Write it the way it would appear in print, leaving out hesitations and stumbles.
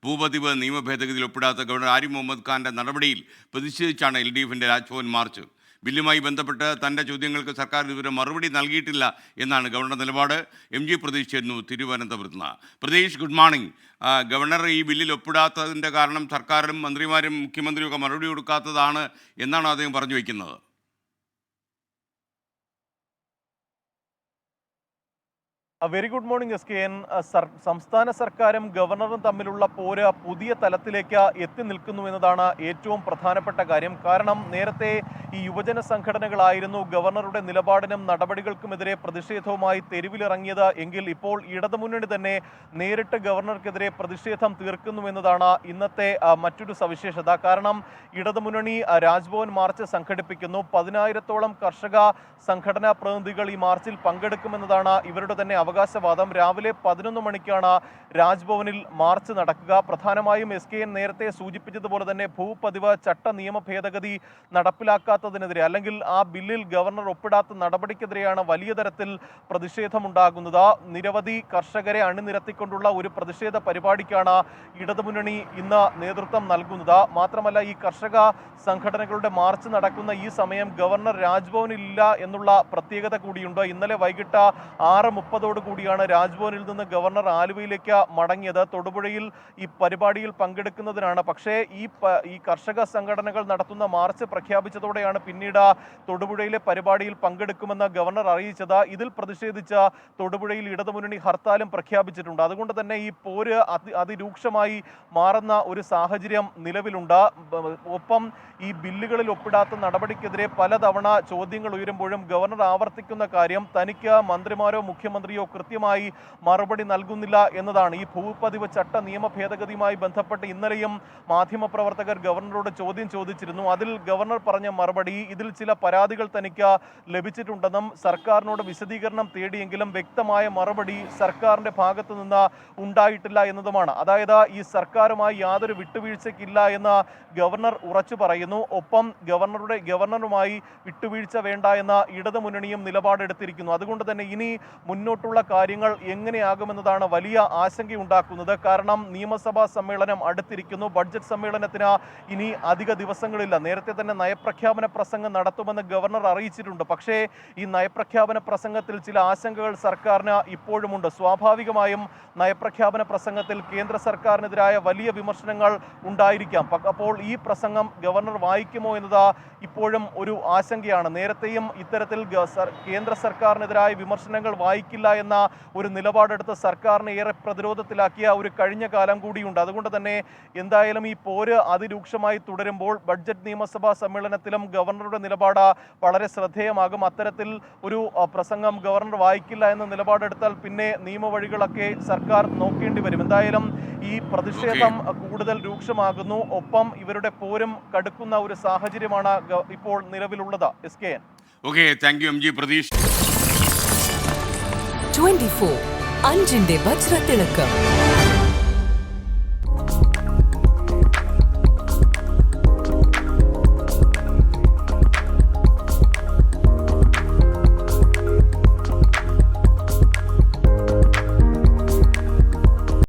ഭൂപതിവ് നിയമ ഭേദഗതിയിൽ ഒപ്പിടാത്ത ഗവർണർ ആരിഫ് മുഹമ്മദ് ഖാന്റെ നടപടിയിൽ പ്രതിഷേധിച്ചാണ് LDFിന്റെ രാജ്ഭവൻ മാർച്ച്. ബില്ലുമായി ബന്ധപ്പെട്ട് തൻ്റെ ചോദ്യങ്ങൾക്ക് സർക്കാർ ഇതുവരെ മറുപടി നൽകിയിട്ടില്ല എന്നാണ് ഗവർണർ നിലപാട്. MG പ്രതീഷ് ചേരുന്നു തിരുവനന്തപുരത്ത് നിന്ന്. Pratheesh, good morning. ഗവർണർ ഈ ബില്ലിൽ ഒപ്പിടാത്തതിൻ്റെ കാരണം സർക്കാരും മന്ത്രിമാരും മുഖ്യമന്ത്രിയും ഒക്കെ മറുപടി കൊടുക്കാത്തതാണ് എന്നാണ് അദ്ദേഹം പറഞ്ഞു വയ്ക്കുന്നത്. Very good morning SKN. സംസ്ഥാന സർക്കാരും ഗവർണറും തമ്മിലുള്ള പോര് പുതിയ തലത്തിലേക്ക് എത്തി നിൽക്കുന്നു എന്നതാണ് ഏറ്റവും പ്രധാനപ്പെട്ട കാര്യം. കാരണം നേരത്തെ ഈ യുവജന സംഘടനകളായിരുന്നു ഗവർണറുടെ നിലപാടിനും നടപടികൾക്കുമെതിരെ പ്രതിഷേധവുമായി തെരുവിലിറങ്ങിയത് എങ്കിൽ ഇപ്പോൾ ഇടതുമുന്നണി തന്നെ നേരിട്ട് ഗവർണർക്കെതിരെ പ്രതിഷേധം തീർക്കുന്നു എന്നതാണ് ഇന്നത്തെ മറ്റൊരു സവിശേഷത. കാരണം ഇടതുമുന്നണി രാജ്ഭവൻ മാർച്ച് സംഘടിപ്പിക്കുന്നു. 10,000-ഓളം കർഷക സംഘടനാ പ്രതിനിധികൾ ഈ മാർച്ചിൽ പങ്കെടുക്കുമെന്നതാണ് ഇവരുടെ തന്നെ അവകാശവാദം. രാവിലെ 11 മണിക്കാണ് രാജ്ഭവനിൽ മാർച്ച് നടക്കുക. പ്രധാനമായും SKN നേരത്തെ സൂചിപ്പിച്ചതുപോലെ തന്നെ ഭൂപതിവ് ചട്ട നിയമ ഭേദഗതി നടപ്പിലാക്കാത്തതിനെതിരെ അല്ലെങ്കിൽ ആ ബില്ലിൽ ഗവർണർ ഒപ്പിടാത്ത നടപടിക്കെതിരെയാണ് വലിയ തരത്തിൽ പ്രതിഷേധമുണ്ടാകുന്നത്. നിരവധി കർഷകരെ അണിനിരത്തിക്കൊണ്ടുള്ള ഒരു പ്രതിഷേധ പരിപാടിക്കാണ് ഇടതുമുന്നണി ഇന്ന് നേതൃത്വം നൽകുന്നത്. മാത്രമല്ല, ഈ കർഷക സംഘടനകളുടെ മാർച്ച് നടക്കുന്ന ഈ സമയം ഗവർണർ രാജ്ഭവനിലില്ല എന്നുള്ള പ്രത്യേകത കൂടിയുണ്ട്. ഇന്നലെ വൈകിട്ട് 6:30 കൂടിയാണ് രാജ്ഭവനിൽ നിന്ന് ഗവർണർ ആലുവയിലേക്ക് മടങ്ങിയത്. തൊടുപുഴയിൽ ഈ പരിപാടിയിൽ പങ്കെടുക്കുന്നതിനാണ്. പക്ഷേ ഈ കർഷക സംഘടനകൾ നടത്തുന്ന മാർച്ച് പ്രഖ്യാപിച്ചതോടെയാണ് പിന്നീട് തൊടുപുഴയിലെ പരിപാടിയിൽ പങ്കെടുക്കുമെന്ന് ഗവർണർ അറിയിച്ചത്. ഇതിൽ പ്രതിഷേധിച്ച് തൊടുപുഴയിൽ ഇടതുമുന്നണി ഹർത്താലും പ്രഖ്യാപിച്ചിട്ടുണ്ട്. അതുകൊണ്ട് തന്നെ ഈ പോര് അതിരൂക്ഷമായി മാറുന്ന ഒരു സാഹചര്യം നിലവിലുണ്ട്. ഒപ്പം ഈ ബില്ലുകളിൽ ഒപ്പിടാത്ത നടപടിക്കെതിരെ പലതവണ ചോദ്യങ്ങൾ ഉയരുമ്പോഴും ഗവർണർ ആവർത്തിക്കുന്ന കാര്യം തനിക്ക് മന്ത്രിമാരോ മുഖ്യമന്ത്രിയോ കൃത്യമായി മറുപടി നൽകുന്നില്ല എന്നതാണ്. ഈ ഭൂപതിവ് ചട്ട നിയമ ഭേദഗതിയുമായി ബന്ധപ്പെട്ട് ഇന്നലെയും മാധ്യമപ്രവർത്തകർ ഗവർണറോട് ചോദ്യം ചോദിച്ചിരുന്നു. അതിൽ ഗവർണർ പറഞ്ഞ മറുപടി, ഇതിൽ ചില പരാതികൾ തനിക്ക് ലഭിച്ചിട്ടുണ്ടെന്നും സർക്കാരിനോട് വിശദീകരണം തേടിയെങ്കിലും വ്യക്തമായ മറുപടി സർക്കാരിന്റെ ഭാഗത്തു നിന്ന് ഉണ്ടായിട്ടില്ല എന്നതുമാണ്. അതായത് ഈ സർക്കാരുമായി യാതൊരു വിട്ടുവീഴ്ചയ്ക്കില്ല എന്ന് ഗവർണർ ഉറച്ചു പറയുന്നു. ഒപ്പം ഗവർണറുമായി വിട്ടുവീഴ്ച വേണ്ട എന്ന ഇടതുമുന്നണിയും നിലപാടെടുത്തിരിക്കുന്നു. അതുകൊണ്ട് തന്നെ ഇനി മുന്നോട്ടുള്ള കാര്യങ്ങൾ എങ്ങനെയാകുമെന്നതാണ് വലിയ ആശങ്കയുണ്ടാക്കുന്നത്. കാരണം നിയമസഭാ സമ്മേളനം അടുത്തിരിക്കുന്നു. ബഡ്ജറ്റ് സമ്മേളനത്തിന് ഇനി അധിക ദിവസങ്ങളില്ല. നേരത്തെ തന്നെ നയപ്രഖ്യാപന പ്രസംഗം നടത്തുമെന്ന് ഗവർണർ അറിയിച്ചിട്ടുണ്ട്. പക്ഷേ ഈ നയപ്രഖ്യാപന പ്രസംഗത്തിൽ ചില ആശങ്കകൾ സർക്കാരിന് ഇപ്പോഴുമുണ്ട്. സ്വാഭാവികമായും നയപ്രഖ്യാപന പ്രസംഗത്തിൽ കേന്ദ്ര സർക്കാരിനെതിരായ വലിയ വിമർശനങ്ങൾ ഉണ്ടായിരിക്കാം. അപ്പോൾ ഈ പ്രസംഗം ഗവർണർ വായിക്കുമോ എന്നത് ഇപ്പോഴും ഒരു ആശങ്കയാണ്. നേരത്തെയും ഇത്തരത്തിൽ കേന്ദ്ര സർക്കാരിനെതിരായ വിമർശനങ്ങൾ വായിക്കില്ല എന്ന ഒരു നിലപാടെടുത്ത് സർക്കാരിനെ ഏറെ പ്രതിരോധത്തിലാക്കിയ ഒരു കഴിഞ്ഞ കാലം കൂടിയുണ്ട്. അതുകൊണ്ട് തന്നെ എന്തായാലും ഈ പോര് അതിരൂക്ഷമായി തുടരുമ്പോൾ ബഡ്ജറ്റ് നിയമസഭാ സമ്മേളനത്തിലും ഗവർണറുടെ നിലപാട് വളരെ ശ്രദ്ധേയമാകും. അത്തരത്തിൽ ഒരു പ്രസംഗം ഗവർണർ വായിക്കില്ല എന്ന നിലപാടെടുത്താൽ പിന്നെ നിയമവഴികളൊക്കെ സർക്കാർ നോക്കേണ്ടി വരും. എന്തായാലും ഈ പ്രതിഷേധം കൂടുതൽ രൂക്ഷമാകുന്നു. ഒപ്പം ഇവരുടെ പോരും കടുക്കുന്ന ഒരു സാഹചര്യമാണ് ഇപ്പോൾ നിലവിലുള്ളത്. SKN. Okay, thank you MG Pratheesh. 24 അഞ്ചിന്റെ വജ്രത്തിളക്കം.